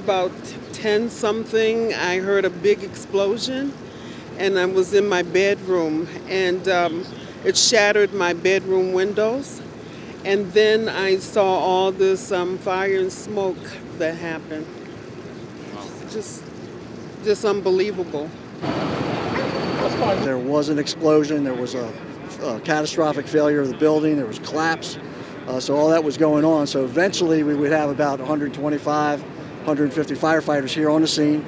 about 10 something, I heard a big explosion, and I was in my bedroom, and it shattered my bedroom windows. And then I saw all this fire and smoke that happened. Just unbelievable. There was an explosion. There was a catastrophic failure of the building. There was collapse. So all that was going on. So eventually we would have about 125, 150 firefighters here on the scene.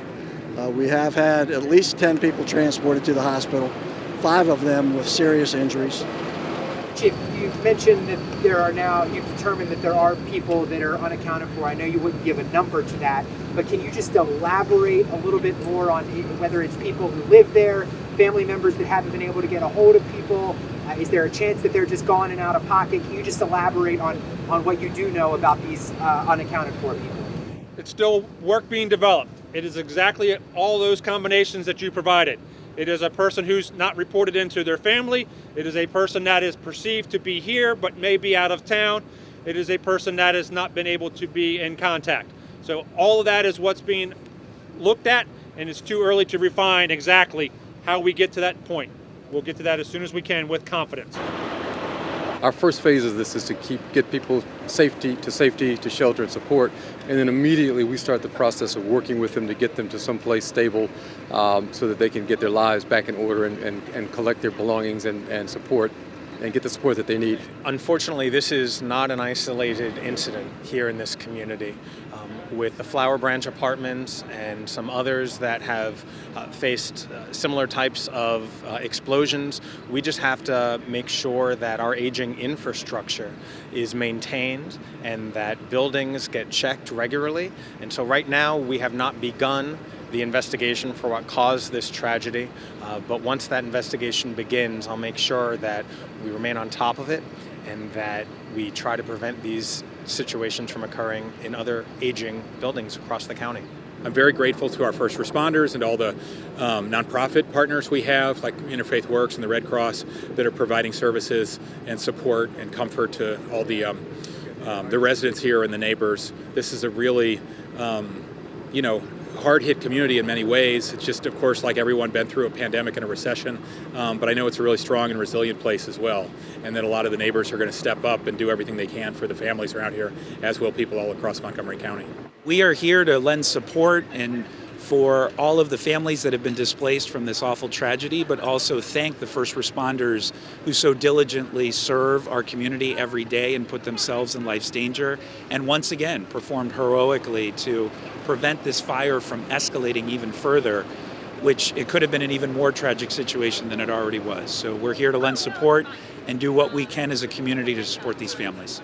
We have had at least 10 people transported to the hospital, 5 of them with serious injuries. Chief, you've mentioned that you've determined that there are people that are unaccounted for. I know you wouldn't give a number to that, but can you just elaborate a little bit more on whether it's people who live there, family members that haven't been able to get a hold of people? Is there a chance that they're just gone and out of pocket? Can you just elaborate on what you do know about these unaccounted for people? It's still work being developed. It is exactly all those combinations that you provided. It is a person who's not reported into their family. It is a person that is perceived to be here but may be out of town. It is a person that has not been able to be in contact. So all of that is what's being looked at, and it's too early to refine exactly how we get to that point. We'll get to that as soon as we can with confidence. Our first phase of this is to get people safety, to shelter and support, and then immediately we start the process of working with them to get them to someplace stable so that they can get their lives back in order and collect their belongings and support and get the support that they need. Unfortunately, this is not an isolated incident here in this community. With the Flower Branch Apartments and some others that have faced similar types of explosions, we just have to make sure that our aging infrastructure is maintained and that buildings get checked regularly. And so right now we have not begun the investigation for what caused this tragedy, but once that investigation begins, I'll make sure that we remain on top of it and that we try to prevent these situations from occurring in other aging buildings across the county. I'm very grateful to our first responders and all the nonprofit partners we have, like Interfaith Works and the Red Cross, that are providing services and support and comfort to all the residents here and the neighbors. This is a really, hard-hit community in many ways. It's just, of course, like everyone, been through a pandemic and a recession, but I know it's a really strong and resilient place as well, and that a lot of the neighbors are going to step up and do everything they can for the families around here, as will people all across Montgomery County. We are here to lend support and for all of the families that have been displaced from this awful tragedy, but also thank the first responders who so diligently serve our community every day and put themselves in life's danger, and once again performed heroically to prevent this fire from escalating even further, which it could have been an even more tragic situation than it already was. So we're here to lend support and do what we can as a community to support these families.